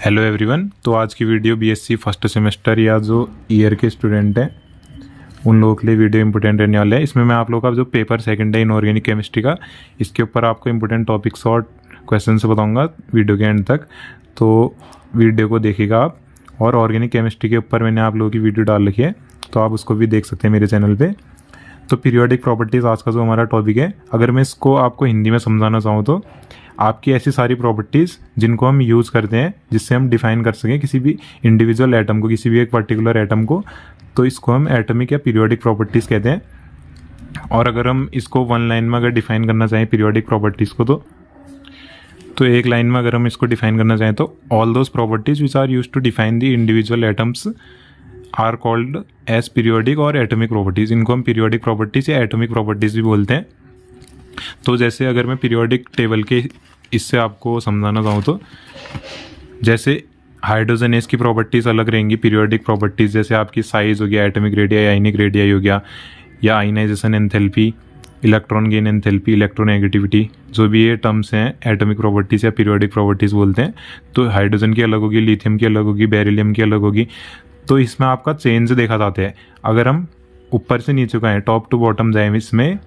Hello everyone. तो आज की वीडियो बीएससी फर्स्ट सेमेस्टर या जो ईयर के स्टूडेंट हैं उन लोगों के लिए वीडियो इंपॉर्टेंट रहने वाला है। इसमें मैं आप लोगों का जो पेपर सेकंड है इनऑर्गेनिक केमिस्ट्री का, इसके ऊपर आपको इंपॉर्टेंट टॉपिक्स और क्वेश्चन से बताऊंगा वीडियो के एंड तक। तो वीडियो को देखिएगा आप। और ऑर्गेनिक केमिस्ट्री के ऊपर मैंने आप लोगों की वीडियो डाल रखी है, तो आप उसको भी देख सकते हैं मेरे चैनल पर। तो पीरियोडिक प्रॉपर्टीज़ आज का जो हमारा टॉपिक है, अगर मैं इसको आपको हिंदी में समझाना चाहूँ तो आपकी ऐसी सारी प्रॉपर्टीज़ जिनको हम यूज़ करते हैं जिससे हम डिफाइन कर सकें किसी भी इंडिविजुअल एटम को, किसी भी एक पर्टिकुलर एटम को, तो इसको हम एटॉमिक या पीरियोडिक प्रॉपर्टीज़ कहते हैं। और अगर हम इसको वन लाइन में अगर डिफाइन करना चाहें पीरियोडिक प्रॉपर्टीज़ को, तो एक लाइन में अगर हम इसको डिफाइन करना चाहें तो all those properties which are use to define the individual atoms are called as periodic और एटॉमिक प्रॉपर्टीज़। इनको हम पीरियोडिक प्रॉपर्टीज़ या एटॉमिक प्रॉपर्टीज़ भी बोलते हैं। तो जैसे अगर मैं पीरियोडिक टेबल के इससे आपको समझाना चाहूँ तो जैसे हाइड्रोजनेस की प्रॉपर्टीज़ अलग रहेंगी पीरियोडिक प्रॉपर्टीज़, जैसे आपकी साइज़ हो गया, एटॉमिक रेडिया या आयनिक रेडिया हो गया, या ionization enthalpy, electron gain enthalpy, electronegativity, जो भी ये टर्म्स हैं एटॉमिक प्रॉपर्टीज़ या पीरियोडिक प्रॉपर्टीज़ बोलते हैं। तो हाइड्रोजन की अलग होगी, लिथियम की अलग होगी, बेरिलियम की अलग होगी। तो इसमें आपका चेंज देखा जाता है। अगर हम ऊपर से नीचे को आए, टॉप टू बॉटम जाए, इसमें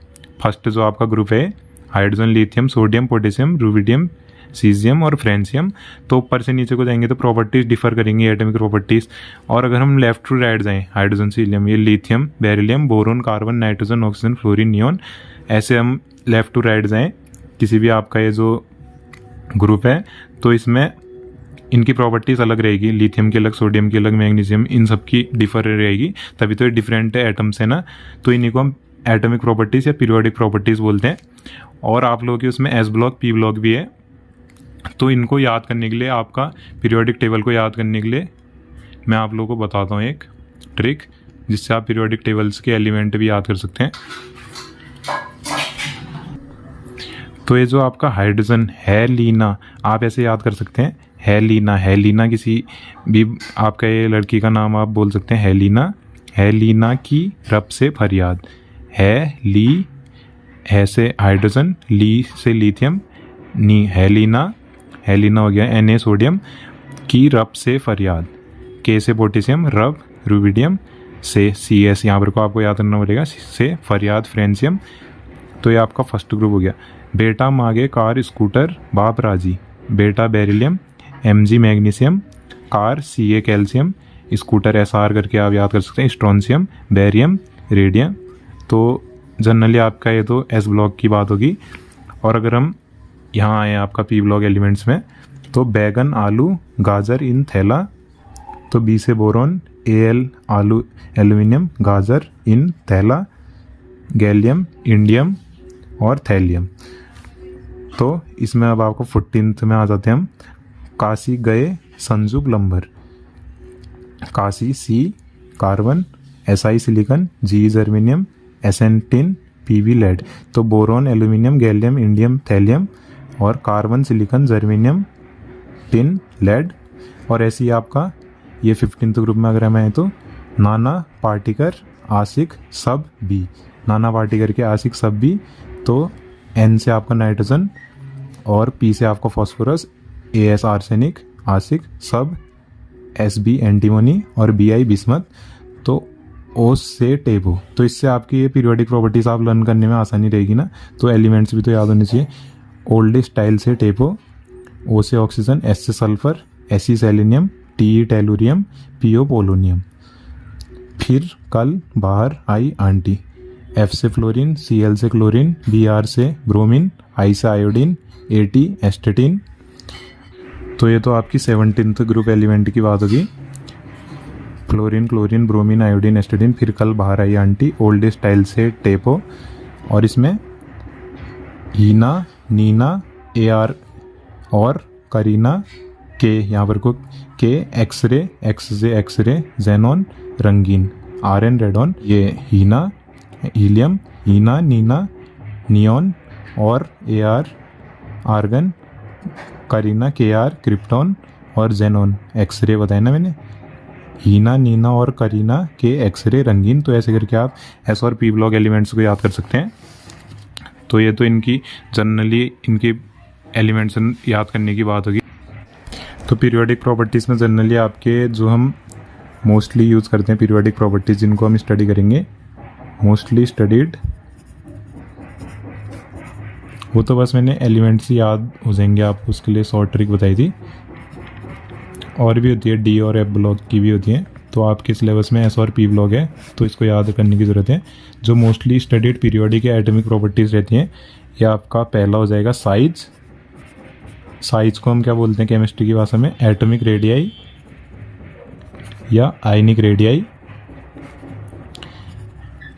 फर्स्ट जो आपका ग्रुप है hydrogen, lithium, sodium, potassium, rubidium, caesium और फ्रेंसियम, तो ऊपर से नीचे को जाएंगे तो प्रॉपर्टीज़ डिफर करेंगी एटॉमिक प्रॉपर्टीज़। और अगर हम लेफ्ट टू राइट जाएं, हाइड्रोजन से हीलियम, ये lithium, beryllium, boron, carbon, nitrogen, oxygen, fluorine, neon, ऐसे हम लेफ्ट टू राइट जाएं किसी भी आपका ये जो ग्रुप है, तो इसमें इनकी प्रॉपर्टीज़ अलग रहेगी। लिथियम की अलग, सोडियम की अलग, मैग्नीशियम, इन सब की डिफर रहेगी, तभी तो ये डिफरेंट एटम्स है ना। तो इन्हीं को हम एटॉमिक प्रॉपर्टीज़ या पीरियोडिक प्रॉपर्टीज़ बोलते हैं। और आप लोगों की उसमें एस ब्लॉक, पी ब्लॉक भी है। तो इनको याद करने के लिए, आपका पीरियोडिक टेबल को याद करने के लिए मैं आप लोगों को बताता हूँ एक ट्रिक, जिससे आप पीरियोडिक टेबल्स के एलिमेंट भी याद कर सकते हैं। तो ये जो आपका हाइड्रोजन है लीना, आप ऐसे याद कर सकते हैं, है लीना। है लीना किसी भी आपका ये लड़की का नाम आप बोल सकते हैं, है लीना। है लीना की रब से फरियाद। है ली, है से हाइड्रोजन, ली से लिथियम, नी हेलिना, हेलिना हो गया, Na सोडियम, की रब से फरियाद, के से पोटेशियम, रब रुबिडियम, से Cs यहाँ पर को आपको याद करना पड़ेगा, से फरियाद फ्रेंसियम। तो ये आपका फर्स्ट ग्रुप हो गया। बेटा मांगे कार स्कूटर बाप राजी, बेटा beryllium, Mg magnesium, car Ca calcium, scooter Sr करके आप याद कर सकते हैं, स्ट्रोंशियम, बेरियम, रेडियम। तो जनरली आपका ये तो एस ब्लॉक की बात होगी। और अगर हम यहाँ आए आपका पी ब्लॉक एलिमेंट्स में, तो बैगन, आलू, गाजर इन थैला, तो बी से बोरोन, Al आलू, एल्यूमिनियम, गाजर इन थैला, गैलियम, इंडियम और थैलियम। तो इसमें अब आपको 14th में आ जाते हैं हम। काशी गए Sanju plumber, Kashi C carbon, Si silicon, G germanium, Sn tin, Pb lead. तो boron, aluminium, gallium, indium, thallium और carbon, silicon, germanium, tin, lead. और ऐसे ही आपका ये 15th ग्रुप में अगर हम आए तो नाना पार्टिकर, आशिक, सब बी। नाना पार्टिकर के आशिक सब बी, तो N से आपका नाइट्रोजन और P से आपका फॉस्फोरस, As आर्सेनिक, आशिक, सब, Sb एंटीमोनी और Bi बिस्मत, तो O से टेबो। तो इससे आपकी ये पीरियोडिक प्रॉपर्टीज आप लर्न करने में आसानी रहेगी ना। तो एलिमेंट्स भी तो याद होने चाहिए। ओल्ड स्टाइल से टेपो, O से ऑक्सीजन, S से sulphur, Se selenium, Te tellurium, Po polonium. फिर कल बाहर आई आंटी, F से फ्लोरीन, Cl से क्लोरीन, Br से ब्रोमीन, I से आयोडीन, At एस्टेटिन। तो ये तो आपकी 17th ग्रुप एलिमेंट की बात होगी। Fluorine, chlorine, bromine, iodine, एस्टेटिन। फिर कल बाहर आई आंटी, ओल्ड स्टाइल से टेपो। और इसमें हीना, नीना, Ar और करीना, के यहाँ पर को के, एक्सरे, एक्स से एक्सरे, जेनॉन रंगीन, Rn रेडॉन। ये हीना, हीलियम, हीना, नीना, नियॉन और Ar argon, Kareena, Kr krypton और जेनॉन एक्सरे बताया ना मैंने। हीना, नीना और करीना के एक्सरे रंगीन। तो ऐसे करके आप एस और पी ब्लॉक एलिमेंट्स को याद कर सकते हैं। तो ये तो इनकी जनरली इनकी एलिमेंट्स याद करने की बात होगी। तो पीरियोडिक प्रॉपर्टीज़ में जनरली आपके जो हम मोस्टली यूज़ करते हैं पीरियोडिक प्रॉपर्टीज़ जिनको हम स्टडी करेंगे, मोस्टली स्टडीड, वो तो बस मैंने एलिमेंट्स ही याद हो जाएंगे आपको, उसके लिए शॉर्ट ट्रिक बताई थी। और भी होती है डी और एफ ब्लॉक की भी होती हैं, तो आपके सिलेबस में एस और पी ब्लॉक है, तो इसको याद करने की ज़रूरत है। जो मोस्टली स्टडीड पीरियोडिक या एटॉमिक प्रॉपर्टीज़ रहती हैं, ये आपका पहला हो जाएगा साइज। साइज को हम क्या बोलते हैं केमिस्ट्री की भाषा में, एटॉमिक रेडियाई या आयनिक रेडियाई।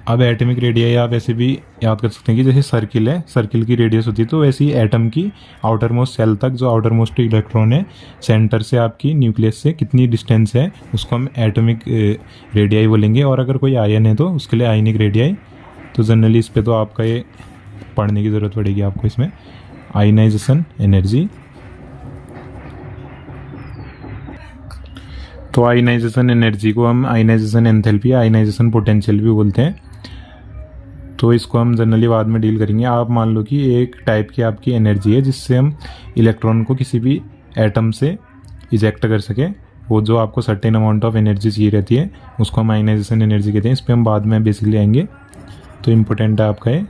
अब एटॉमिक रेडियाई आप ऐसे भी याद कर सकते हैं कि जैसे सर्किल है, सर्किल की रेडियस होती है, तो वैसे ही एटम की आउटर मोस्ट सेल तक जो आउटर मोस्ट इलेक्ट्रॉन है सेंटर से आपकी न्यूक्लियस से कितनी डिस्टेंस है, उसको हम एटॉमिक रेडियाई बोलेंगे। और अगर कोई आयन है तो उसके लिए आयनिक रेडियाई। तो जनरली इस पे तो आपका ये पढ़ने की ज़रूरत पड़ेगी आपको, इसमें आयनाइजेशन एनर्जी। तो आयनाइजेशन एनर्जी को हम आयनाइजेशन एंथैल्पी, आयनाइजेशन पोटेंशियल भी बोलते हैं। तो इसको हम जनरली बाद में डील करेंगे। आप मान लो कि एक टाइप की आपकी एनर्जी है जिससे हम इलेक्ट्रॉन को किसी भी एटम से इजेक्ट कर सकें। वो जो आपको सर्टेन अमाउंट ऑफ एनर्जी चाहिए रहती है उसको हम आयनाइजेशन एनर्जी कहते हैं। इस पर हम बाद में बेसिकली आएंगे, तो इम्पोर्टेंट है आपका ये।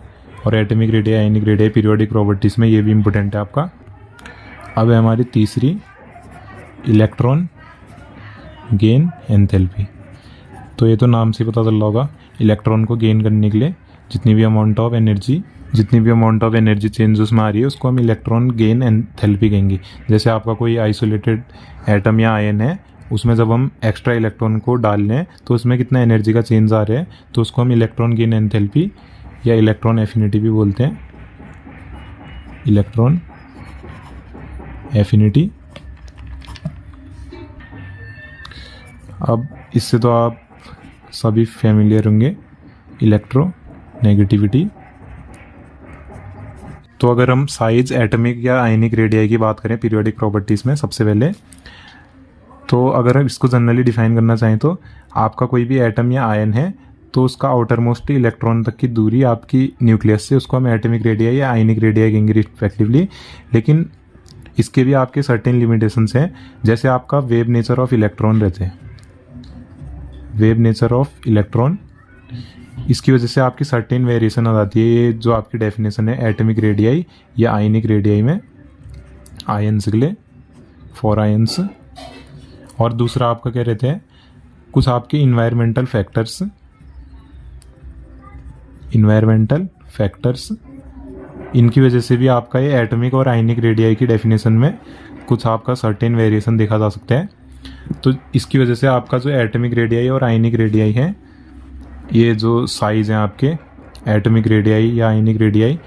और atomic radii, ionic radii, periodic properties में ये भी इम्पोर्टेंट है आपका। अब है हमारी तीसरी, इलेक्ट्रॉन गेन एंथैल्पी। तो ये तो नाम से पता चल रहा होगा, इलेक्ट्रॉन को गेन करने के लिए जितनी भी अमाउंट ऑफ एनर्जी चेंज उसमें आ रही है उसको हम इलेक्ट्रॉन गेन एंथैल्पी कहेंगे। जैसे आपका कोई आइसोलेटेड एटम या आयन है, उसमें जब हम एक्स्ट्रा इलेक्ट्रॉन को डाल रहे हैं तो उसमें कितना एनर्जी का चेंज आ रहा है, तो उसको हम इलेक्ट्रॉन गेन एंथैल्पी या इलेक्ट्रॉन एफिनिटी भी बोलते हैं। Electron affinity. अब इससे तो आप सभी फैमिलियर होंगे, इलेक्ट्रो नेगेटिविटी। तो अगर हम साइज, एटॉमिक या आयनिक रेडियाई की बात करें पीरियोडिक प्रॉपर्टीज़ में, सबसे पहले तो अगर हम इसको जनरली डिफाइन करना चाहें तो आपका कोई भी एटम या आयन है तो उसका आउटर मोस्ट इलेक्ट्रॉन तक की दूरी आपकी न्यूक्लियस से, उसको हम एटॉमिक रेडियाई या आयनिक रेडियाई कहेंगे रिस्पेक्टिवली। लेकिन इसके भी आपके सर्टेन लिमिटेशंस हैं, जैसे आपका वेव नेचर ऑफ इलेक्ट्रॉन रहते हैं, वेव नेचर ऑफ इलेक्ट्रॉन, इसकी वजह से आपकी सर्टेन वेरिएशन आ जाती है। ये जो आपकी डेफिनेशन है एटॉमिक रेडियाई या आयनिक रेडियाई में, आयंस के लिए 4 आयंस। और दूसरा आपका क्या रहते हैं, कुछ आपके इन्वायरमेंटल फैक्टर्स, इनकी वजह से भी आपका ये एटॉमिक और आयनिक रेडियाई की डेफिनेशन में कुछ आपका सर्टेन वेरिएशन देखा जा सकता है। तो इसकी वजह से आपका जो एटॉमिक रेडियाई और आयनिक रेडियाई है, ये जो साइज हैं आपके एटॉमिक रेडियाई या आयनिक रेडियाई,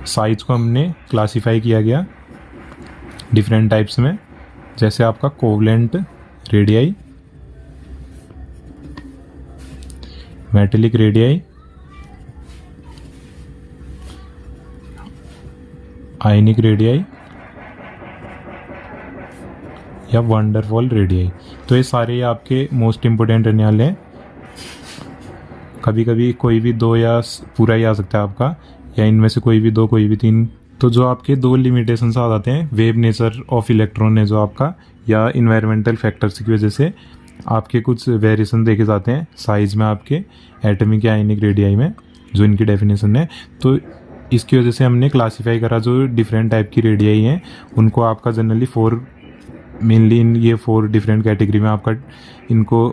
साइज को हमने क्लासिफाई किया गया डिफरेंट टाइप्स में। जैसे आपका covalent radii, metallic radii, ionic radii या वंडरवॉल रेडियाई। तो ये सारे आपके मोस्ट इंपोर्टेंट रहने वाले हैं। कभी कभी कोई भी 2 या पूरा ही आ सकता है आपका, या इनमें से कोई भी 2, कोई भी 3। तो जो आपके 2 लिमिटेशंस आ जाते हैं, वेव नेचर ऑफ इलेक्ट्रॉन है जो आपका, या इन्वायरमेंटल फैक्टर्स की वजह से आपके कुछ वेरिएशन देखे जाते हैं साइज में आपके एटॉमिक या आयनिक रेडियाई में, जो इनकी डेफिनेशन है। तो इसकी वजह से हमने क्लासीफाई करा जो डिफरेंट टाइप की रेडियाई हैं उनको आपका जनरली 4, मेनली इन ये 4 डिफरेंट कैटेगरी में आपका इनको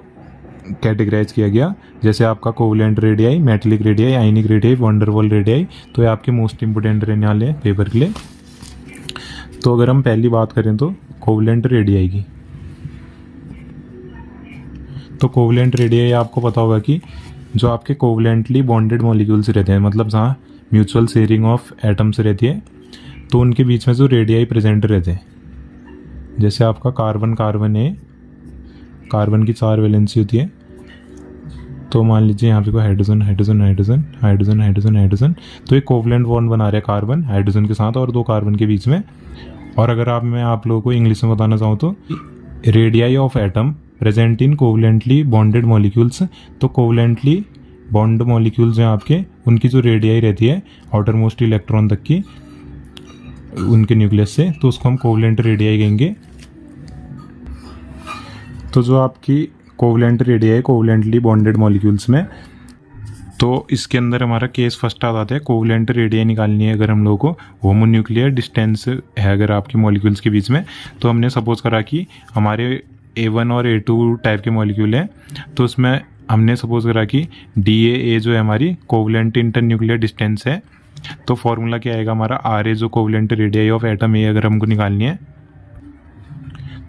कैटेगराइज किया गया। जैसे आपका covalent radii, metallic radii, ionic radii, van der Waals radii. तो ये आपके मोस्ट इंपोर्टेंट रहने वाले हैं पेपर के लिए। तो अगर हम पहली बात करें तो कोवलेंट रेडियाई की, तो कोवलेंट रेडियाई आपको पता होगा कि जो आपके कोवलेंटली बॉन्डेड मॉलिक्यूल्स रहते हैं, मतलब जहाँ म्यूचुअल शेयरिंग ऑफ एटम्स रहती है, तो उनके बीच में जो रेडियाई प्रेजेंट रहते हैं, जैसे आपका कार्बन है, कार्बन की 4 वैलेंसी होती है। तो मान लीजिए यहाँ पे कोई हाइड्रोजन, तो एक कोवलेंट बॉन्ड बना रहा है कार्बन हाइड्रोजन के साथ और 2 कार्बन के बीच में। और अगर मैं आप लोगों को इंग्लिश में बताना चाहूँ तो radii of atom present in covalently bonded molecules. तो कोवलेंटली बॉन्ड मॉलिक्यूल्स हैं आपके, उनकी जो रेडियाई रहती है आउटर मोस्ट इलेक्ट्रॉन तक की उनके न्यूक्लियस से, तो उसको हम कोवलेंट रेडियाई कहेंगे। तो जो आपकी कोवलेंट रेडिया है कोवलेंटली बॉन्डेड मॉलिक्यूल्स में, तो इसके अंदर हमारा केस फर्स्ट आ जाता है। कोवलेंट रेडिया निकालनी है अगर हम लोगों को, होमोन्यूक्लियर डिस्टेंस है अगर आपके मॉलिक्यूल्स के बीच में। तो हमने सपोज करा कि हमारे A1 और A2 टाइप के मॉलिक्यूल हैं, तो उसमें हमने सपोज करा कि DAA जो है हमारी कोवलेंट इंटरन्यूक्लियर डिस्टेंस है। तो फॉर्मूला क्या आएगा हमारा, RA जो covalent radio of atom A अगर हमको निकालनी है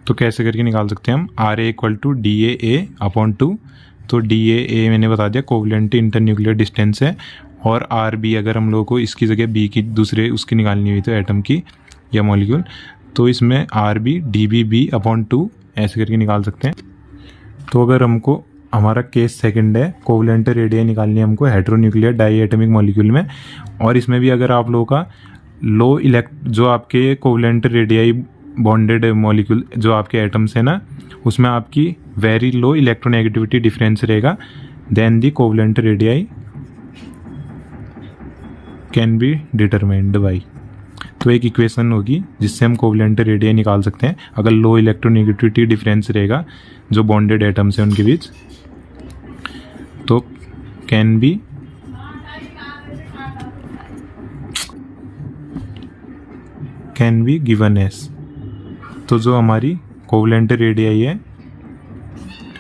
तो कैसे करके निकाल सकते हैं हम, RA equal to DAA upon 2। तो DAA मैंने बता दिया कोवलेंट इंटरन्यूक्लियर डिस्टेंस है, और RB अगर हम लोगों को इसकी जगह B की दूसरे उसकी निकालनी हुई तो एटम की या मॉलिक्यूल, तो इसमें RB DBB अपॉन 2 ऐसे करके निकाल सकते हैं। तो अगर हमको हमारा केस सेकंड है, कोवलेंट रेडिया निकालनी है हमको हेटेरोन्यूक्लियर डाई एटमिक मॉलिक्यूल में, और इसमें भी अगर आप लोगों का लो जो आपके कोवलेंट रेडियाई बॉन्डेड मॉलिक्यूल जो आपके एटम्स है ना, उसमें आपकी वेरी लो इलेक्ट्रोनेगेटिविटी डिफरेंस रहेगा, then the covalent radii can be determined by. तो एक इक्वेशन होगी जिससे हम कोवलेंट रेडियाई निकाल सकते हैं अगर लो इलेक्ट्रोनेगेटिविटी डिफरेंस रहेगा जो बॉन्डेड एटम्स हैं उनके बीच। तो कैन बी गिवन एस। तो जो हमारी कोवलेंट रेडियाई है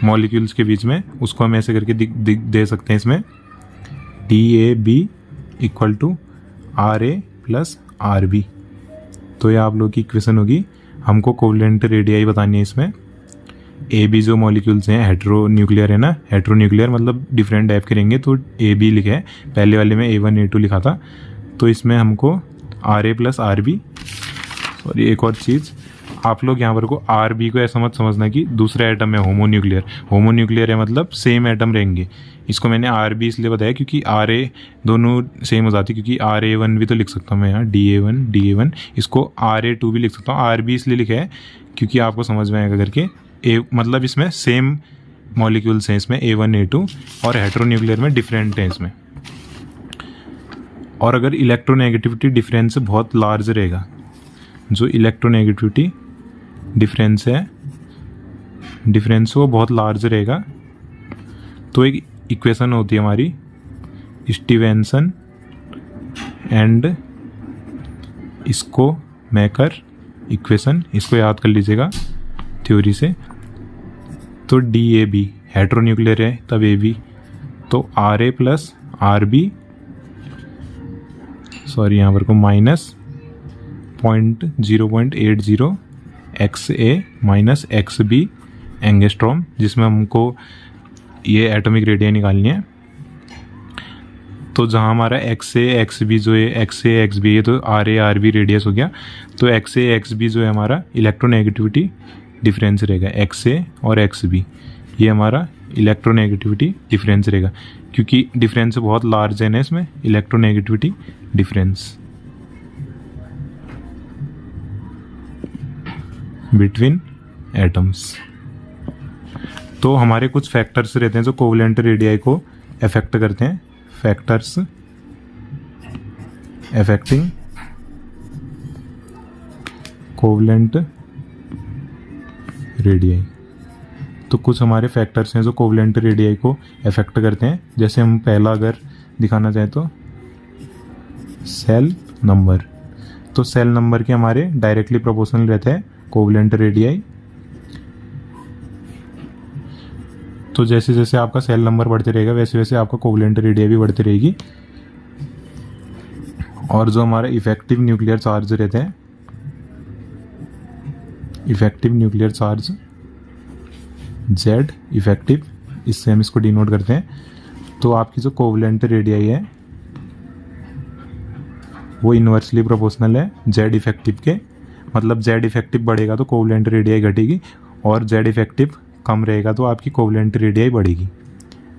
मॉलिक्यूल्स के बीच में, उसको हम ऐसे करके दे सकते हैं इसमें, DAB equal to RA plus RB। तो ये आप लोग की इक्वेशन होगी। हमको कोवलेंट रेडियाई बतानी है इसमें। AB जो मॉलिक्यूल्स हैं हेटेरोन्यूक्लियर है ना, हेटेरोन्यूक्लियर मतलब डिफरेंट टाइप के रहेंगे, तो AB लिखा है, पहले वाले में A1 A2 लिखा था। तो इसमें हमको RA प्लस RB। और एक और चीज़ आप लोग यहाँ पर को RB को ऐसा मत समझना कि दूसरा एटम है होमोन्यूक्लियर। होमोन्यूक्लियर है मतलब सेम एटम रहेंगे। इसको मैंने RB इसलिए बताया क्योंकि RA दोनों सेम हो जाती है, क्योंकि RA1 भी तो लिख सकता हूँ मैं यहाँ, DA1 इसको RA2 भी लिख सकता हूँ। RB इसलिए लिखा है क्योंकि आपको समझ में आएगा करके, मतलब इसमें सेम मॉलिक्यूल्स हैं इसमें A1 A2, और हेटेरोन्यूक्लियर में डिफरेंट हैं इसमें। और अगर इलेक्ट्रोनेगेटिविटी डिफरेंस बहुत लार्ज रहेगा, जो इलेक्ट्रोनेगेटिविटी डिफरेंस वो बहुत लार्ज रहेगा, तो एक इक्वेशन होती है हमारी स्टीवेंसन एंड इसको मैकर इक्वेशन, इसको याद कर लीजिएगा थ्योरी से। तो DAB हेटेरोन्यूक्लियर है तब AB, तो RA प्लस RB, सॉरी यहाँ पर को minus 0.80 XA minus XB angstrom, जिसमें हमको ये एटॉमिक रेडिया निकालनी है। तो जहाँ हमारा XA XB जो है, XA XB है तो RA RB रेडियस हो गया। तो XA XB जो है हमारा इलेक्ट्रोनेगेटिविटी डिफरेंस रहेगा, XA और XB ये हमारा इलेक्ट्रोनेगेटिविटी डिफरेंस रहेगा, क्योंकि डिफरेंस बहुत लार्ज है ना इसमें, इलेक्ट्रोनेगेटिविटी डिफरेंस बिटवीन एटम्स। तो हमारे कुछ फैक्टर्स रहते हैं जो कोवलेंट रेडियाई को अफेक्ट करते हैं, फैक्टर्स अफेक्टिंग कोवलेंट रेडियाई। तो कुछ हमारे फैक्टर्स हैं जो कोवलेंट रेडियाई को अफेक्ट करते हैं। जैसे हम पहला अगर दिखाना चाहें तो सेल नंबर, तो सेल नंबर के हमारे डायरेक्टली प्रोपोर्शनल रहता है कोवलेंट रेडियाई। तो जैसे जैसे आपका सेल नंबर बढ़ते रहेगा वैसे वैसे आपका कोवलेंट रेडियाई भी बढ़ती रहेगी। और जो हमारा इफेक्टिव न्यूक्लियर चार्ज रहते हैं, effective nuclear charge Z effective, इससे हम इसको डिनोट करते हैं। तो आपकी जो कोवलेंट रेडियाई है वो इन्वर्सली प्रोपोर्शनल है Z इफेक्टिव के, मतलब Z इफेक्टिव बढ़ेगा तो कोवलेंट रेडियाई घटेगी, और Z इफेक्टिव कम रहेगा तो आपकी कोवलेंट रेडियाई बढ़ेगी।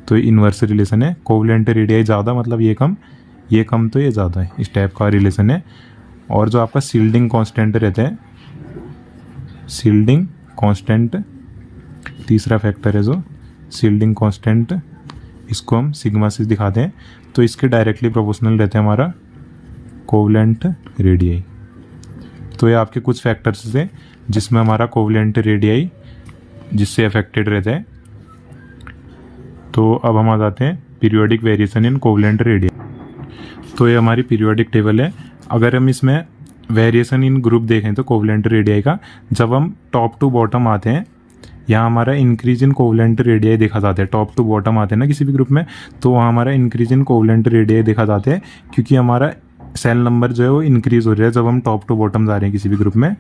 तो इन्वर्स रिलेशन है, कोवलेंट रेडियाई ज़्यादा मतलब ये कम तो ये ज़्यादा है, इस टाइप का रिलेशन है। और जो आपका शील्डिंग कांस्टेंट रहता है, शील्डिंग कांस्टेंट तीसरा फैक्टर है जो शील्डिंग कांस्टेंट, इसको हम सिग्मा से दिखाते हैं। तो इसके डायरेक्टली प्रोपोर्शनल रहते हैं हमारा कोवलेंट रेडियाई। तो ये आपके कुछ फैक्टर्स हैं जिसमें हमारा कोवलेंट रेडियाई जिससे अफेक्टेड रहते हैं। तो अब हम आ जाते हैं periodic variation in covalent radius. तो ये हमारी पीरियोडिक टेबल है। अगर हम इसमें वेरिएशन इन ग्रुप देखें तो कोवलेंट रेडियाई का, जब हम टॉप टू बॉटम आते हैं, यहाँ हमारा इंक्रीज इन कोवलेंट रेडियाई देखा जाता है। टॉप टू बॉटम आते हैं ना किसी भी ग्रुप में, तो वहाँ हमारा इंक्रीज इन कोवलेंट रेडियाई देखा जाते हैं, क्योंकि हमारा सेल नंबर जो है वो इंक्रीज हो रहा है जब हम टॉप टू बॉटम जा रहे हैं किसी भी ग्रुप में।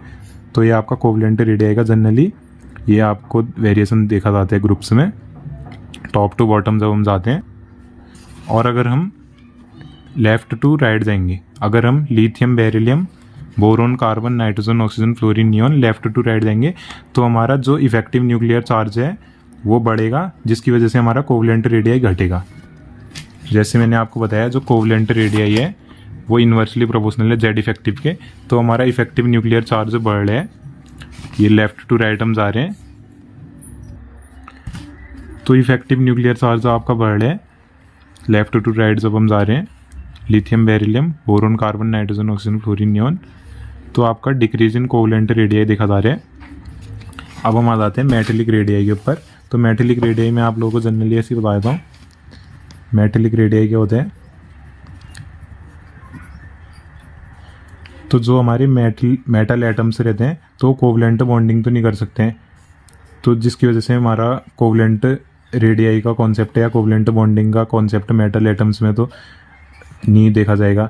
तो ये आपका कोवलेंट रेडियाई का जनरली ये आपको वेरिएशन देखा जाता है ग्रुप्स में, टॉप टू बॉटम जब हम जाते हैं। और अगर हम लेफ़्ट टू राइट जाएंगे, अगर हम lithium, beryllium, boron, carbon, nitrogen, oxygen, fluorine, neon left to right जाएंगे, तो हमारा जो इफेक्टिव न्यूक्लियर चार्ज है वो बढ़ेगा, जिसकी वजह से हमारा कोवलेंट रेडियाई घटेगा। जैसे मैंने आपको बताया, जो कोवलेंट रेडियाई है वो इन्वर्सली प्रोपोर्शनल है जेड इफेक्टिव के। तो हमारा इफेक्टिव न्यूक्लियर चार्ज बढ़ रहा है, ये लेफ़्ट टू राइट हम जा रहे हैं, तो इफेक्टिव न्यूक्लियर चार्ज आपका बढ़ रहा है लेफ़्ट टू राइट जब हम जा रहे हैं, lithium, beryllium, boron, carbon, nitrogen, oxygen, fluorine, neon, तो आपका डिक्रीज इन कोवलेंट रेडियाई देखा जा रहा है। अब हम आ जाते हैं मेटेलिक रेडियाई के ऊपर। तो मेटेलिक रेडियाई में आप लोगों को जनरली ऐसे बता देता हूँ, मेटेलिक रेडियाई क्या होते हैं। तो जो हमारे मेटल एटम्स रहते हैं तो कोवलेंट बॉन्डिंग तो नहीं कर सकते हैं, तो जिसकी वजह से हमारा कोवलेंट रेडियाई का कॉन्सेप्ट है या कोवलेंट बॉन्डिंग का कॉन्सेप्ट मेटल एटम्स में तो नहीं देखा जाएगा।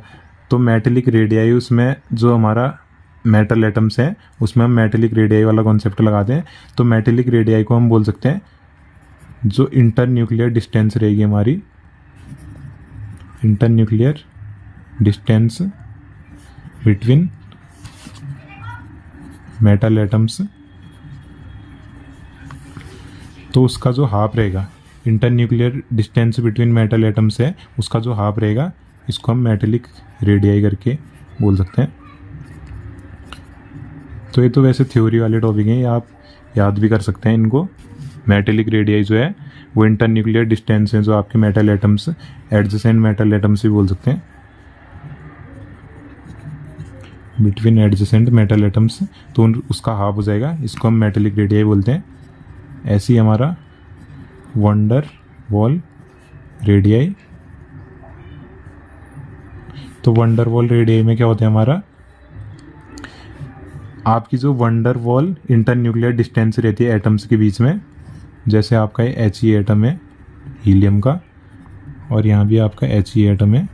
तो मेटेलिक रेडियाई, उसमें जो हमारा मेटल एटम्स हैं उसमें हम मेटेलिक रेडियाई वाला कॉन्सेप्ट लगाते हैं। तो मेटेलिक रेडियाई को हम बोल सकते हैं जो इंटर न्यूक्लियर डिस्टेंस रहेगी हमारी, inter nuclear distance between metal atoms, तो उसका जो हाफ रहेगा, inter nuclear distance between metal atoms है उसका जो हाफ रहेगा, इसको हम मेटेलिक रेडियाई करके बोल सकते हैं। तो ये तो वैसे थ्योरी वाले टॉपिक हैं, ये आप याद भी कर सकते हैं इनको। मेटेलिक रेडियाई जो है वो इंटर न्यूक्लियर डिस्टेंस है जो आपके metal atoms, adjacent metal atoms भी बोल सकते हैं, बिटवीन एडजेसेंट मेटल एटम्स, तो उसका हाफ हो जाएगा, इसको हम मेटेलिक रेडियाई बोलते हैं। ऐसे ही हमारा वंडर वॉल रेडियाई, तो वंडर वॉल रेडियाई में क्या होता है हमारा, आपकी जो wonder wall inter nuclear distance रहती है एटम्स के बीच में, जैसे आपका ये He एटम है हीलियम का, और यहाँ भी आपका He एटम है।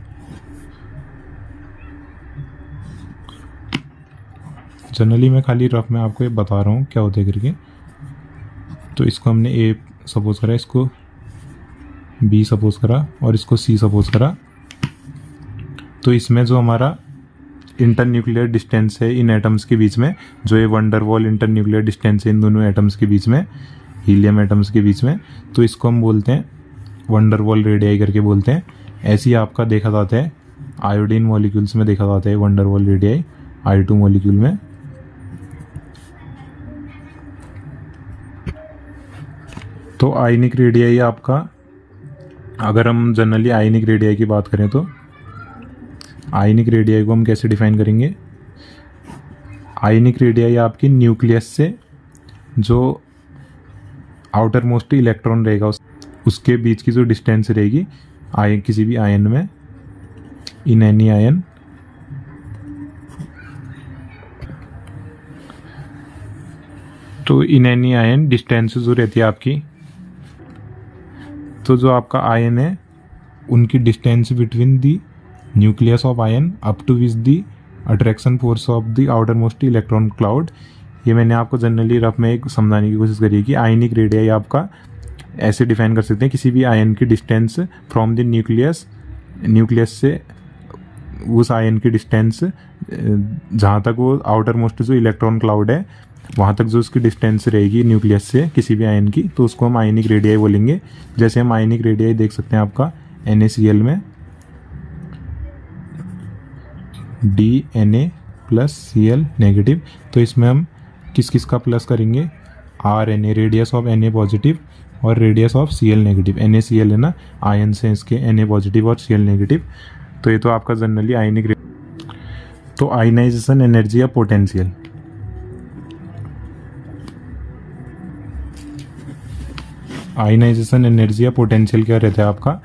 जनरली मैं खाली रफ में आपको ये बता रहा हूँ क्या होता है करके। तो इसको हमने ए सपोज करा, इसको बी सपोज करा और इसको सी सपोज करा। तो इसमें जो हमारा इंटर न्यूक्लियर डिस्टेंस है इन एटम्स के बीच में, जो ये wonder wall inter nuclear distance है इन दोनों एटम्स के बीच में, हीलियम एटम्स के बीच में, तो इसको हम बोलते हैं वंडर वॉल रेडियाई करके बोलते हैं। ऐसे ही आपका देखा जाता है आयोडीन मॉलिक्यूल्स में देखा जाता है wonder wall radii, I2 molecule में। तो आयनिक रेडियाई आपका, अगर हम जनरली आयनिक रेडियाई की बात करें तो आयनिक रेडियाई को हम कैसे डिफाइन करेंगे। आयनिक रेडियाई आपकी न्यूक्लियस से जो आउटर मोस्ट इलेक्ट्रॉन रहेगा उसके बीच की जो डिस्टेंस रहेगी आयन, किसी भी आयन में, इन एनी आयन, तो इन एनी आयन डिस्टेंस जो रहती है आपकी, तो जो आपका आयन है उनकी distance between the nucleus of ion up to which the attraction force of the outermost electron cloud. ये मैंने आपको जनरली रफ में एक समझाने की कोशिश करी कि आयनिक रेडियाई आपका ऐसे डिफाइन कर सकते हैं, किसी भी आयन की distance from the nucleus, nucleus से उस आयन की डिस्टेंस जहाँ तक वो आउटर मोस्ट जो इलेक्ट्रॉन क्लाउड है वहाँ तक जो उसकी डिस्टेंस रहेगी न्यूक्लियस से किसी भी आयन की, तो उसको हम आयनिक रेडियाई बोलेंगे। जैसे हम आयनिक रेडियाई देख सकते हैं आपका NaCl में Na+Cl नेगेटिव, तो इसमें हम किस किस का प्लस करेंगे, RNa radius of Na positive और radius of Cl negative. NaCl है ना, आयन से इसके Na पॉजिटिव और Cl नेगेटिव। तो ये तो आपका जनरली आयनिक। तो आयनाइजेशन एनर्जी या पोटेंशियल, आयनाइजेशन एनर्जी या पोटेंशियल क्या रहता है आपका,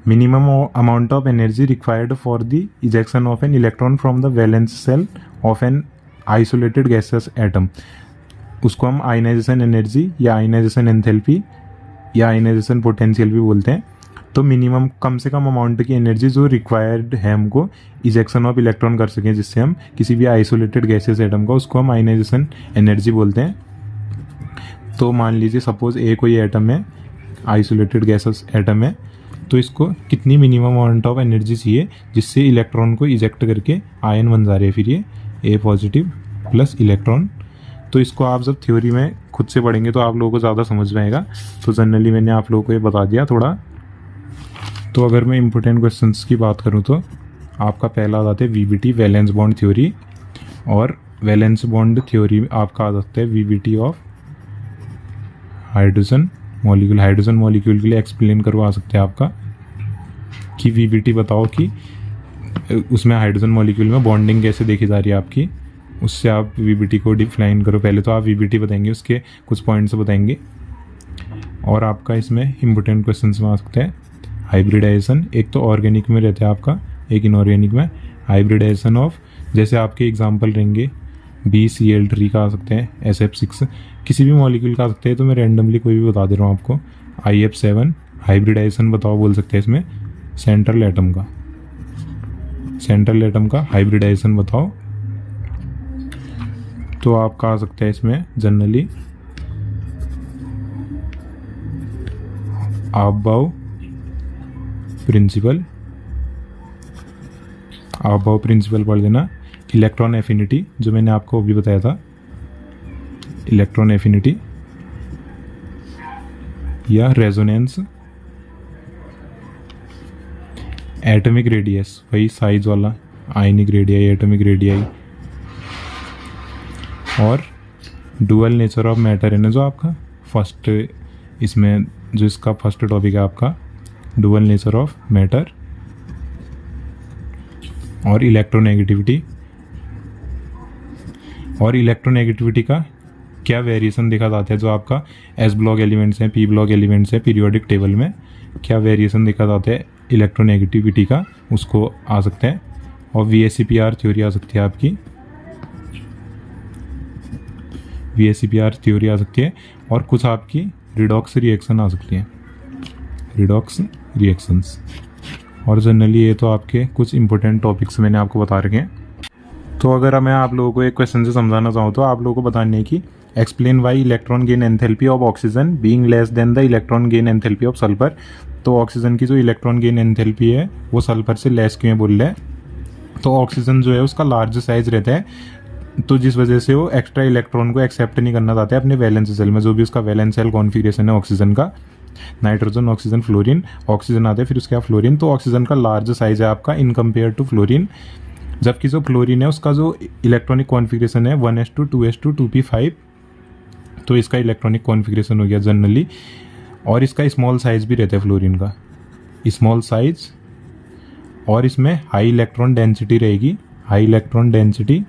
minimum amount of energy required for the ejection of an electron from the valence shell of an isolated gaseous atom. उसको हम आयनाइजेशन एनर्जी या आयनाइजेशन एंथैल्पी या आयनाइजेशन पोटेंशियल भी बोलते हैं। तो मिनिमम कम से कम अमाउंट की एनर्जी जो रिक्वायर्ड है हमको इजेक्शन ऑफ इलेक्ट्रॉन कर सकें, जिससे हम किसी भी आइसोलेटेड गैसेस एटम का, उसको हम आयनाइजेशन एनर्जी बोलते हैं। तो मान लीजिए सपोज ए कोई एटम है, आइसोलेटेड गैसेस एटम है, तो इसको कितनी मिनिमम अमाउंट ऑफ एनर्जी चाहिए जिससे इलेक्ट्रॉन को इजेक्ट करके आयन बन जा रहे हैं, फिर ये ए पॉजिटिव प्लस इलेक्ट्रॉन। तो इसको आप जब थ्योरी में खुद से पढ़ेंगे तो आप लोगों को ज़्यादा समझ में आएगा। तो जनरली मैंने आप लोगों को ये बता दिया थोड़ा। तो अगर मैं इम्पोर्टेंट क्वेश्चंस की बात करूँ तो आपका पहला आ जाता है वीबीटी वैलेंस बॉन्ड थ्योरी, और वैलेंस बॉन्ड थ्योरी आपका आ जाता है VBT of hydrogen molecule. Hydrogen molecule के लिए एक्सप्लेन करवा सकते हैं आपका कि वीबीटी बताओ कि उसमें हाइड्रोजन मॉलिक्यूल में बॉन्डिंग कैसे देखी जा रही है आपकी, उससे आप वीबीटी को डिफाइन करो। पहले तो आप वीबीटी बताएंगे, उसके कुछ पॉइंट्स बताएंगे। और आपका इसमें इम्पोर्टेंट क्वेश्चंस में आ सकते हैं हाइब्रिडाइजेशन, एक तो ऑर्गेनिक में रहता है आपका, एक इनऑर्गेनिक में। हाइब्रिडाइजेशन ऑफ, जैसे आपके एग्जांपल रहेंगे BCl3 का आ सकते हैं, SF6, किसी भी मॉलिक्यूल का आ सकते हैं। तो मैं रैंडमली कोई भी बता दे रहा हूँ आपको। IF7 हाइब्रिडाइजेशन बताओ बोल सकते हैं इसमें, सेंट्रल एटम का, सेंट्रल एटम का हाइब्रिडाइजेशन बताओ। तो आपका आ सकता है इसमें generally aufbau principle, aufbau principle पढ़ देना। इलेक्ट्रॉन एफिनिटी, जो मैंने आपको अभी बताया था, इलेक्ट्रॉन एफिनिटी या रेजोनेंस। एटॉमिक रेडियस, वही साइज वाला, आयनिक रेडियाई, एटॉमिक रेडियाई। और डुअल नेचर ऑफ मैटर है ना, जो आपका फर्स्ट इसमें जो इसका फर्स्ट टॉपिक है आपका, डुअल नेचर ऑफ मैटर। और इलेक्ट्रोनेगेटिविटी, और इलेक्ट्रोनेगेटिविटी का क्या वेरिएशन देखा जाता है, जो आपका एस ब्लॉक एलिमेंट्स हैं, पी ब्लॉक एलिमेंट्स हैं, पीरियोडिक टेबल में क्या वेरिएशन देखा जाता है इलेक्ट्रोनेगेटिविटी का, उसको आ सकते हैं। और VSEPR थ्योरी आ सकती है आपकी, VSEPR थ्योरी आ सकती है। और कुछ आपकी रिडॉक्स रिएक्शन आ सकती है, रिडॉक्स रिएक्शंस। और जनरली ये तो आपके कुछ इंपॉर्टेंट टॉपिक्स मैंने आपको बता रखे हैं। तो अगर मैं आप लोगों को एक क्वेश्चन से समझाना चाहूँ तो आप लोगों को बताने है कि explain why electron gain enthalpy of oxygen being less than the electron gain enthalpy of sulphur. तो ऑक्सीजन की जो इलेक्ट्रॉन गेन एंथैल्पी है वो सल्फर से लेस क्यों बोल रहे हैं। तो ऑक्सीजन जो है उसका लार्ज साइज रहता है, तो जिस वजह से वो एक्स्ट्रा इलेक्ट्रॉन को एक्सेप्ट नहीं करना चाहता है अपने वैलेंस सेल में। जो भी उसका वैलेंस सेल कॉन्फ़िगरेशन है ऑक्सीजन का, नाइट्रोजन, ऑक्सीजन, फ्लोरीन, ऑक्सीजन आता है फिर उसके बाद फ्लोरीन। तो ऑक्सीजन का लार्ज साइज है आपका इन कंपेयर टू फ्लोरीन, जबकि जो फ्लोरीन है उसका जो इलेक्ट्रॉनिक कॉन्फ़िगरेशन है 1s2 2s2 2p5। तो इसका इलेक्ट्रॉनिक कॉन्फ़िगरेशन हो गया जनरली। और इसका स्मॉल साइज भी रहता है फ्लोरीन का, स्मॉल साइज। और इसमें हाई इलेक्ट्रॉन डेंसिटी रहेगी, high electron density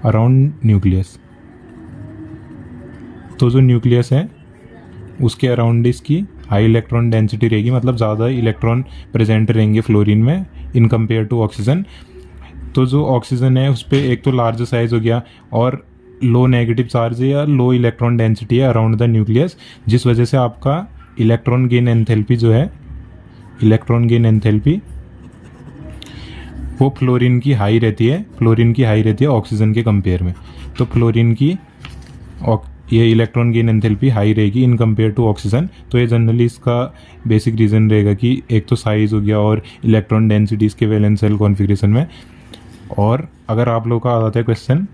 around nucleus. तो जो न्यूक्लियस है उसके अराउंड इसकी हाई इलेक्ट्रॉन डेंसिटी रहेगी, मतलब ज़्यादा इलेक्ट्रॉन प्रेजेंट रहेंगे फ्लोरीन में इन कंपेयर टू ऑक्सीजन। तो जो ऑक्सीजन है उस पर एक तो लार्ज साइज हो गया और लो नेगेटिव चार्ज है या लो इलेक्ट्रॉन डेंसिटी है अराउंड द न्यूक्लियस, जिस वजह से आपका इलेक्ट्रॉन गेन एंथैल्पी जो है, इलेक्ट्रॉन गेन एंथैल्पी वो फ्लोरीन की हाई रहती है, फ्लोरीन की हाई रहती है ऑक्सीजन के कंपेयर में। तो फ्लोरीन की ये इलेक्ट्रॉन गेन एंथैल्पी हाई रहेगी इन कंपेयर टू ऑक्सीजन। तो ये जनरली इसका बेसिक रीज़न रहेगा कि एक तो साइज हो गया और इलेक्ट्रॉन डेंसिटी इसके वैलेंस सेल कॉन्फ़िगरेशन में। और अगर आप लोगों का आ जाता है क्वेश्चन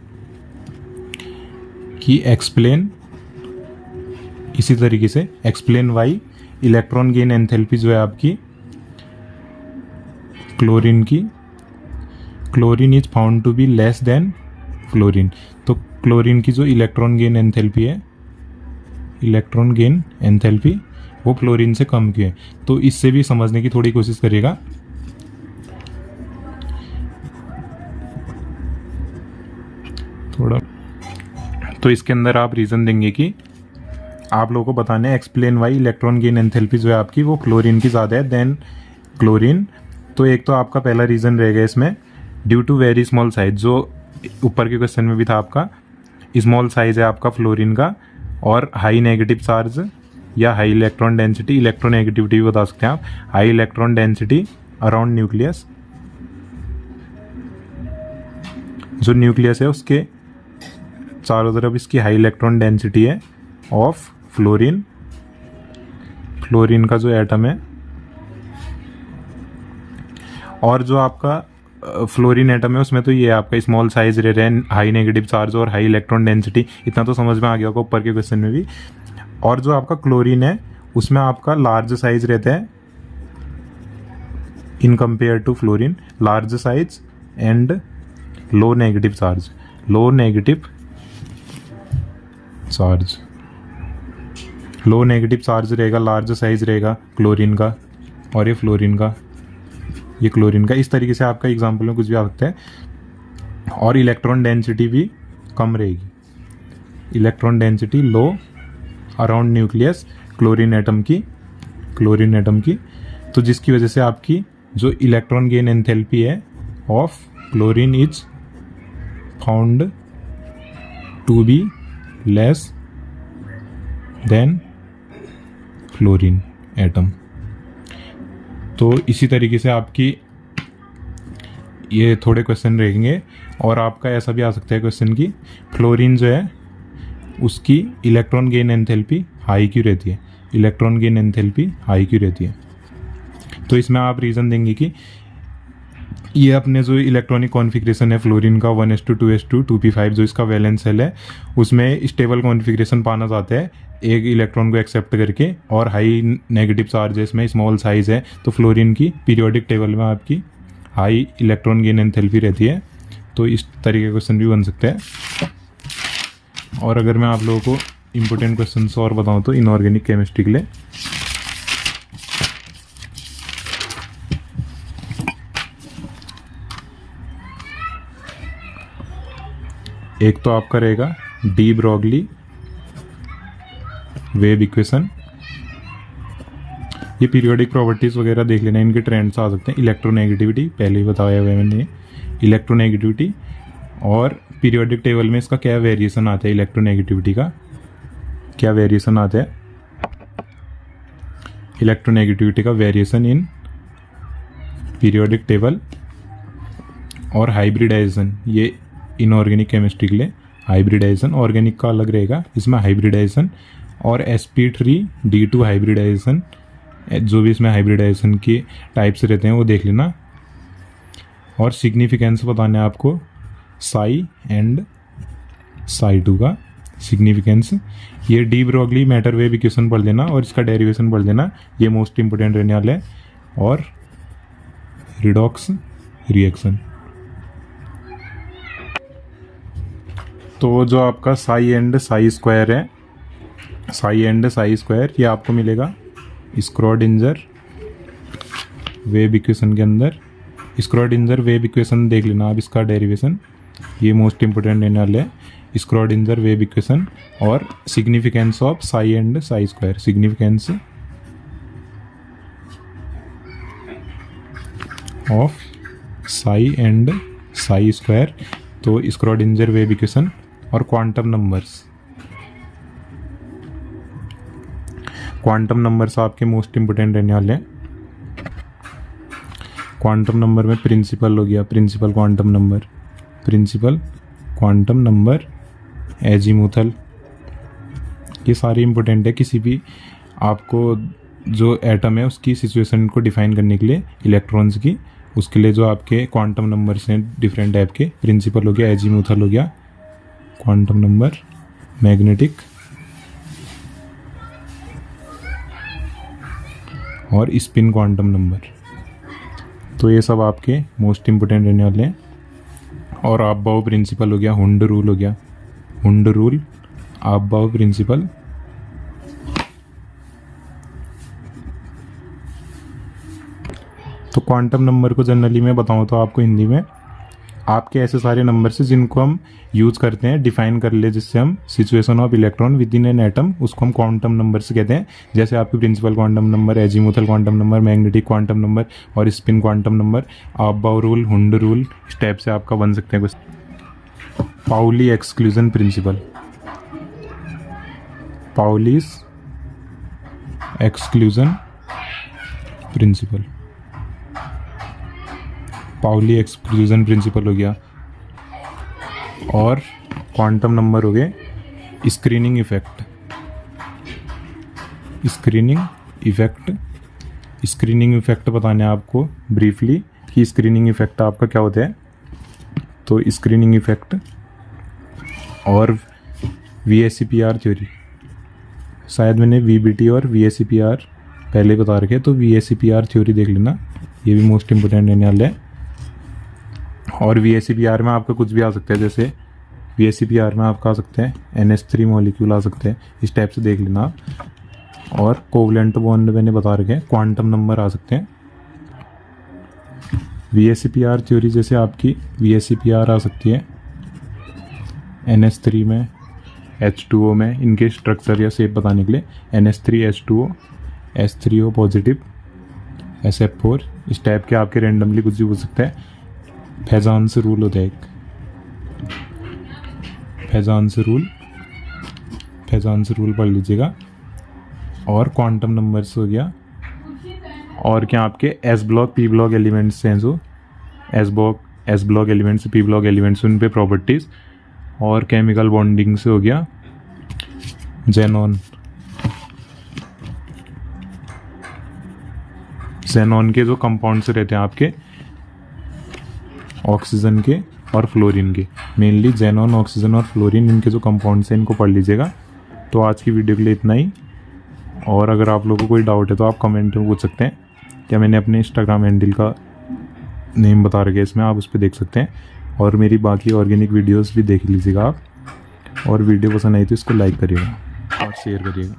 कि एक्सप्लेन, इसी तरीके से explain why electron gain enthalpy जो है आपकी क्लोरीन की, chlorine is found to be less than fluorine. तो क्लोरीन की जो इलेक्ट्रॉन गेन एंथैल्पी है, इलेक्ट्रॉन गेन एंथैल्पी वो फ्लोरीन से कम क्यों है। तो इससे भी समझने की थोड़ी कोशिश करिएगा। थोड़ा तो इसके अंदर आप रीज़न देंगे कि आप लोगों को बताना है explain why electron gain enthalpy जो है आपकी वो क्लोरीन की ज़्यादा है देन क्लोरीन। तो एक तो आपका पहला रीज़न रहेगा इसमें due to very small size, जो ऊपर के क्वेश्चन में भी था आपका, स्मॉल साइज है आपका फ्लोरीन का, और हाई नेगेटिव चार्ज या हाई इलेक्ट्रॉन डेंसिटी, इलेक्ट्रोनेगेटिविटी भी बता सकते हैं आप, high electron density around nucleus, जो न्यूक्लियस है उसके चारों तरफ इसकी हाई इलेक्ट्रॉन डेंसिटी है ऑफ फ्लोरीन, फ्लोरीन का जो एटम है। और जो आपका फ्लोरीन एटम है उसमें तो ये आपका स्मॉल साइज रह रहे हैं, हाई नेगेटिव चार्ज और हाई इलेक्ट्रॉन डेंसिटी, इतना तो समझ में आ गया होगा ऊपर के क्वेश्चन में भी। और जो आपका क्लोरीन है उसमें आपका लार्ज साइज रहता है in compare to fluorine, large size and low negative charge, low negative charge, low negative charge रहेगा, लार्ज साइज रहेगा क्लोरीन का, और ये फ्लोरीन का, ये क्लोरीन का। इस तरीके से आपका एग्जाम्पल में कुछ भी आ सकता है। और इलेक्ट्रॉन डेंसिटी भी कम रहेगी, electron density low around nucleus chlorine atom की, क्लोरीन एटम की, तो जिसकी वजह से आपकी जो इलेक्ट्रॉन गेन एंथैल्पी है of chlorine is found to be less than fluorine atom. तो इसी तरीके से आपकी ये थोड़े क्वेश्चन रहेंगे। और आपका ऐसा भी आ सकता है क्वेश्चन की फ्लोरीन जो है उसकी इलेक्ट्रॉन गेन एंथैल्पी हाई क्यों रहती है, इलेक्ट्रॉन गेन एंथैल्पी हाई क्यों रहती है। तो इसमें आप रीज़न देंगे कि ये अपने जो इलेक्ट्रॉनिक कॉन्फ़िगरेशन है फ्लोरीन का 1s2 2p5 जो इसका वैलेंस सेल है उसमें स्टेबल कॉन्फ़िगरेशन पाना चाहता है एक इलेक्ट्रॉन को एक्सेप्ट करके, और हाई नेगेटिव चार्ज है इसमें, स्मॉल साइज है, तो फ्लोरीन की पीरियोडिक टेबल में आपकी हाई इलेक्ट्रॉन गेन एंथैल्पी रहती है। तो इस तरीके के क्वेश्चन भी बन सकते हैं। और अगर मैं आप लोगों को इम्पोर्टेंट क्वेश्चन और बताऊँ तो इनऑर्गेनिक केमिस्ट्री के लिए एक तो आपका रहेगा डी ब्रॉगली वेव इक्वेशन, ये पीरियोडिक प्रॉपर्टीज वगैरह देख लेना, इनके ट्रेंड्स आ सकते हैं। इलेक्ट्रोनेगेटिविटी पहले ही बताया हुआ है मैंने, इलेक्ट्रोनेगेटिविटी, और पीरियोडिक टेबल में इसका क्या वेरिएशन आता है, इलेक्ट्रोनेगेटिविटी का क्या वेरिएशन आता है, इलेक्ट्रोनेगेटिविटी का वेरिएशन इन पीरियोडिक टेबल। और हाइब्रिडाइजेशन, ये इनऑर्गेनिक केमिस्ट्री के लिए हाइब्रिडाइजेशन, ऑर्गेनिक का अलग रहेगा, इसमें हाइब्रिडाइजेशन। और sp3d2 हाइब्रिडाइजेशन, जो भी इसमें हाइब्रिडाइजेशन के टाइप्स रहते हैं वो देख लेना। और सिग्निफिकेंस बताना है आपको साई एंड साई 2 का सिग्निफिकेंस। ये de Broglie matter wave equation पढ़ लेना और इसका डेरिवेशन पढ़ लेना, ये मोस्ट इंपोर्टेंट रहने वाला है। और रिडॉक्स रिएक्शन, तो जो आपका साई एंड साई स्क्वायर है, साई एंड साई स्क्वायर, ये आपको मिलेगा स्क्रॉडिंजर वेव इक्वेशन के अंदर। स्क्रॉडिंजर वेव इक्वेशन देख लेना आप, इसका डेरिवेशन, ये मोस्ट इंपोर्टेंट रहने वाले है। स्क्रॉडिंजर वेव इक्वेशन और significance of psi and psi square, significance of psi and psi square, तो स्क्रॉडिंजर वेव इक्वेशन। और क्वांटम नंबर्स, क्वांटम नंबर्स आपके मोस्ट इंपोर्टेंट रहने वाले हैं। क्वांटम नंबर में प्रिंसिपल हो गया, principal quantum number, principal quantum number, azimuthal, ये सारे इंपॉर्टेंट है किसी भी आपको जो एटम है उसकी सिचुएशन को डिफाइन करने के लिए, इलेक्ट्रॉन्स की, उसके लिए जो आपके क्वांटम नंबर्स हैं डिफरेंट टाइप के। प्रिंसिपल हो गया, एजीमुथल हो गया, क्वांटम नंबर, मैग्नेटिक और स्पिन क्वांटम नंबर, तो ये सब आपके मोस्ट इंपोर्टेंट रहने वाले हैं। और अबाव प्रिंसिपल हो गया, हुंड रूल हो गया, हुंड रूल, अबाव प्रिंसिपल। तो क्वांटम नंबर को जनरली मैं बताऊं तो आपको हिंदी में आपके ऐसे सारे नंबर से जिनको हम यूज़ करते हैं डिफाइन कर ले, जिससे हम situation of electron within an atom, उसको हम क्वांटम नंबर से कहते हैं। जैसे आपके principal quantum number, azimuthal quantum number, magnetic quantum number और spin quantum number, Aufbau rule, Hund rule, इस टाइप से आपका बन सकते हैं कुछ। Pauli exclusion principle, Pauli's exclusion principle, Pauli exclusion principle हो गया। और क्वांटम नंबर हो गए screening effect, screening effect. Screening effect बताने आपको ब्रीफली कि स्क्रीनिंग इफेक्ट आपका क्या होता है। तो स्क्रीनिंग इफेक्ट और VSEPR थ्योरी, शायद मैंने VBT और VSEPR पहले बता रखे, तो VSEPR थ्योरी देख लेना, ये भी मोस्ट इंपोर्टेंट रहने वाला है। और VSEPR में आपका कुछ भी आ सकता है, जैसे VSEPR में आपका आ सकते हैं NH3 मॉलिक्यूल आ सकते हैं, इस टाइप से देख लेना आप। और कोवलेंट बॉन्ड मैंने बता रखे हैं, क्वांटम नंबर आ सकते हैं। VSEPR थ्योरी जैसे आपकी VSEPR आ सकती है NH3 में, H2O में, इनके स्ट्रक्चर या शेप बताने के लिए NH3H2O, H3O पॉजिटिव, SF4, इस टाइप के आपके रेंडमली कुछ भी हो सकता है। फैजान्स रूल होता है एक, फैजान्स रूल पढ़ लीजिएगा। और क्वांटम नंबर्स हो गया। और क्या आपके S block P block elements हैं, जो S block elements, P block elements, उन पे प्रॉपर्टीज़। और केमिकल बॉन्डिंग से हो गया जेनॉन, जेनॉन के जो कंपाउंड्स रहते हैं आपके ऑक्सीजन के और फ्लोरीन के, मेनली जेनॉन, ऑक्सीजन और फ्लोरीन, इनके जो कंपाउंड्स हैं इनको पढ़ लीजिएगा। तो आज की वीडियो के लिए इतना ही। और अगर आप लोगों को कोई डाउट है तो आप कमेंट में पूछ सकते हैं, क्या मैंने अपने इंस्टाग्राम हैंडल का नेम बता रखा है इसमें, आप उस पर देख सकते हैं। और मेरी बाकी ऑर्गेनिक वीडियोस भी देख लीजिएगा आप। और वीडियो पसंद आई तो इसको लाइक करिएगा और शेयर करिएगा।